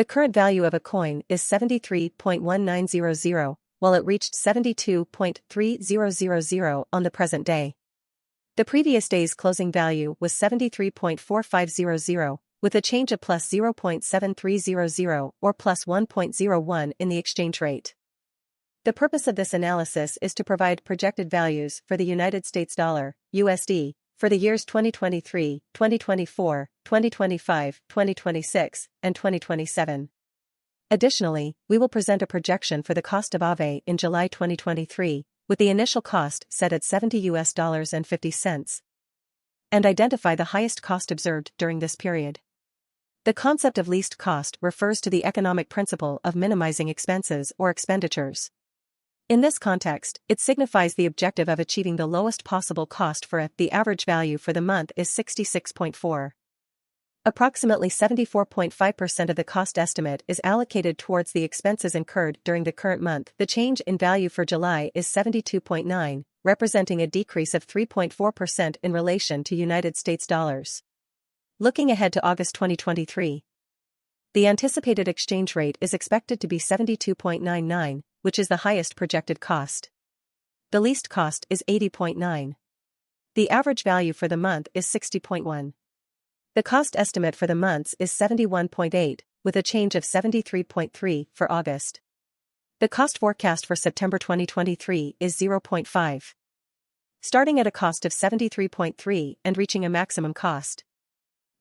The current value of a coin is 73.1900, while it reached 72.3000 on the present day. The previous day's closing value was 73.4500, with a change of plus 0.7300 or plus 1.01 in the exchange rate. The purpose of this analysis is to provide projected values for the United States dollar, USD, for the years 2023, 2024, 2025, 2026, and 2027. Additionally, we will present a projection for the cost of Aave in July 2023, with the initial cost set at $70.50, and identify the highest cost observed during this period. The concept of least cost refers to the economic principle of minimizing expenses or expenditures. In this context, it signifies the objective of achieving the lowest possible cost for it. The average value for the month is 66.4. Approximately 74.5% of the cost estimate is allocated towards the expenses incurred during the current month. The change in value for July is 72.9, representing a decrease of 3.4% in relation to United States dollars. Looking ahead to August 2023, the anticipated exchange rate is expected to be 72.99, which is the highest projected cost. The least cost is 80.9. The average value for the month is 60.1. The cost estimate for the months is 71.8, with a change of 73.3 for August. The cost forecast for September 2023 is 0.5. Starting at a cost of 73.3 and reaching a maximum cost.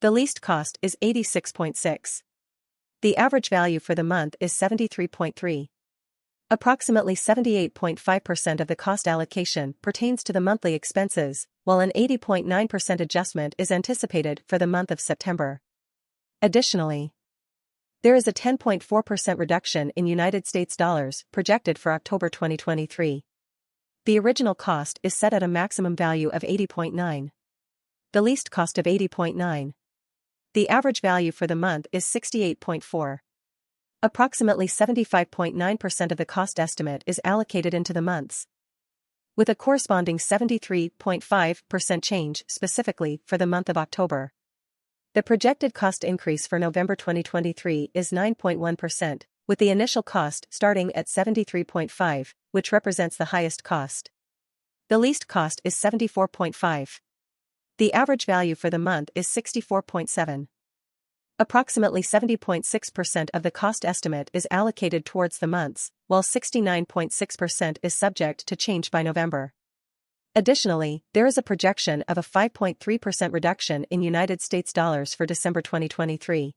The least cost is 86.6. The average value for the month is 73.3. Approximately 78.5% of the cost allocation pertains to the monthly expenses, while an 80.9% adjustment is anticipated for the month of September. Additionally, there is a 10.4% reduction in United States dollars projected for October 2023. The original cost is set at a maximum value of 80.9. The least cost of 80.9. The average value for the month is 68.4. Approximately 75.9% of the cost estimate is allocated into the months, with a corresponding 73.5% change specifically for the month of October. The projected cost increase for November 2023 is 9.1%, with the initial cost starting at 73.5, which represents the highest cost. The least cost is 74.5. The average value for the month is 64.7. Approximately 70.6% of the cost estimate is allocated towards the months, while 69.6% is subject to change by November. Additionally, there is a projection of a 5.3% reduction in United States dollars for December 2023.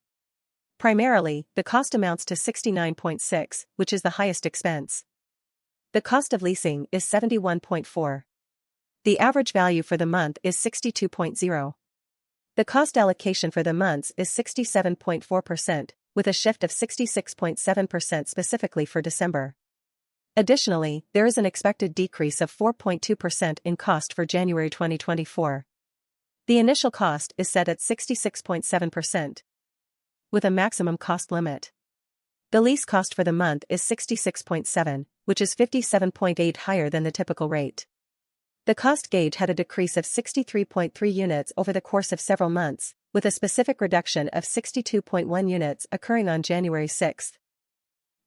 Primarily, the cost amounts to 69.6, which is the highest expense. The cost of leasing is 71.4. The average value for the month is 62.0. The cost allocation for the months is 67.4%, with a shift of 66.7% specifically for December. Additionally, there is an expected decrease of 4.2% in cost for January 2024. The initial cost is set at 66.7%, with a maximum cost limit. The lease cost for the month is 66.7, which is 57.8 higher than the typical rate. The cost gauge had a decrease of 63.3 units over the course of several months, with a specific reduction of 62.1 units occurring on January 6.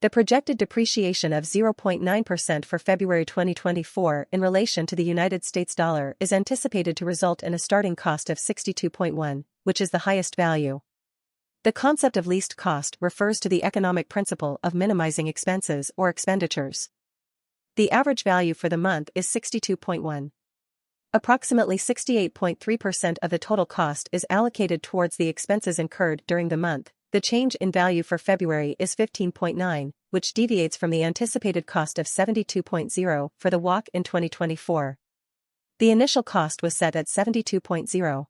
The projected depreciation of 0.9% for February 2024 in relation to the United States dollar is anticipated to result in a starting cost of 62.1, which is the highest value. The concept of least cost refers to the economic principle of minimizing expenses or expenditures. The average value for the month is 62.1. Approximately 68.3% of the total cost is allocated towards the expenses incurred during the month. The change in value for February is 15.9, which deviates from the anticipated cost of 72.0 for the walk in 2024. The initial cost was set at 72.0,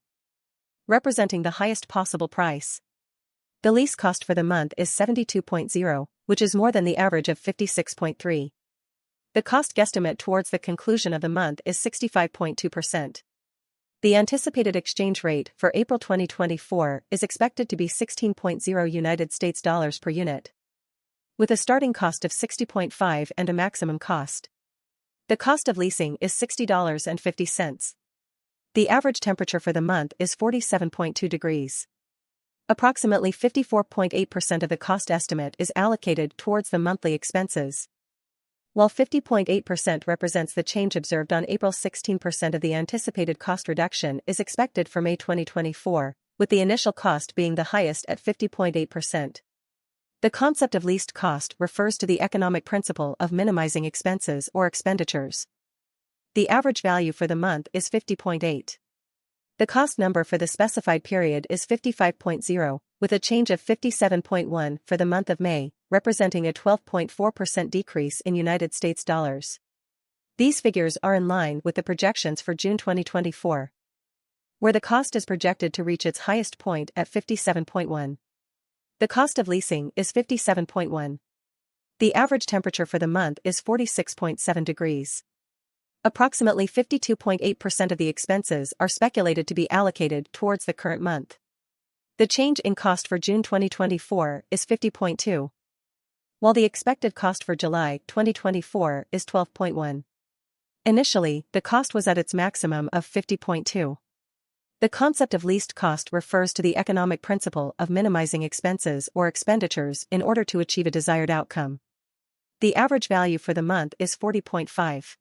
representing the highest possible price. The lease cost for the month is 72.0, which is more than the average of 56.3. The cost guesstimate towards the conclusion of the month is 65.2%. The anticipated exchange rate for April 2024 is expected to be 16.0 United States dollars per unit, with a starting cost of 60.5 and a maximum cost. The cost of leasing is $60.50. The average temperature for the month is 47.2 degrees. Approximately 54.8% of the cost estimate is allocated towards the monthly expenses. While 50.8% represents the change observed on April, 16% of the anticipated cost reduction is expected for May 2024, with the initial cost being the highest at 50.8%. The concept of least cost refers to the economic principle of minimizing expenses or expenditures. The average value for the month is 50.8. The cost number for the specified period is 55.0, with a change of 57.1 for the month of May, representing a 12.4% decrease in United States dollars. These figures are in line with the projections for June 2024, where the cost is projected to reach its highest point at 57.1. The cost of leasing is 57.1. The average temperature for the month is 46.7 degrees. Approximately 52.8% of the expenses are speculated to be allocated towards the current month. The change in cost for June 2024 is 50.2, while the expected cost for July 2024 is 12.1. Initially, the cost was at its maximum of 50.2. The concept of least cost refers to the economic principle of minimizing expenses or expenditures in order to achieve a desired outcome. The average value for the month is 40.5.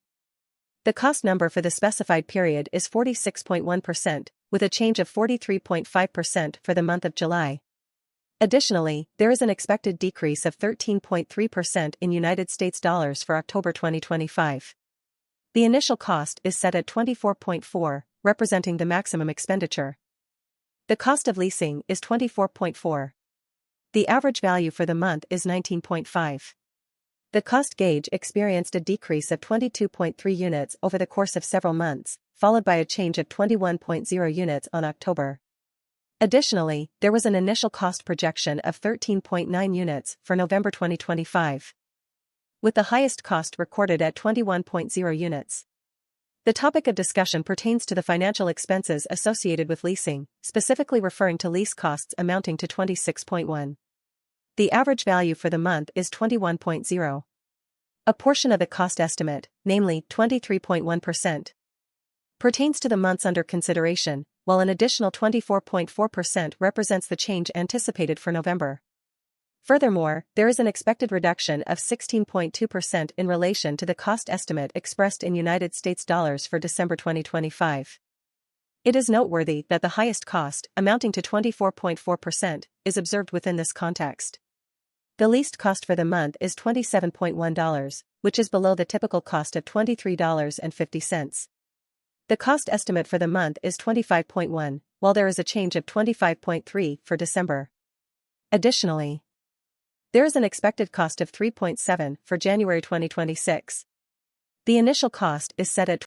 The cost number for the specified period is 46.1%, with a change of 43.5% for the month of July. Additionally, there is an expected decrease of 13.3% in United States dollars for October 2025. The initial cost is set at 24.4, representing the maximum expenditure. The cost of leasing is 24.4. The average value for the month is 19.5. The cost gauge experienced a decrease of 22.3 units over the course of several months, followed by a change of 21.0 units on October. Additionally, there was an initial cost projection of 13.9 units for November 2025, with the highest cost recorded at 21.0 units. The topic of discussion pertains to the financial expenses associated with leasing, specifically referring to lease costs amounting to 26.1. The average value for the month is 21.0. A portion of the cost estimate, namely 23.1%, pertains to the months under consideration, while an additional 24.4% represents the change anticipated for November. Furthermore, there is an expected reduction of 16.2% in relation to the cost estimate expressed in United States dollars for December 2025. It is noteworthy that the highest cost, amounting to 24.4%, is observed within this context. The least cost for the month is $27.1, which is below the typical cost of $23.50. The cost estimate for the month is 25.1, while there is a change of 25.3 for December. Additionally, there is an expected cost of 3.7 for January 2026. The initial cost is set at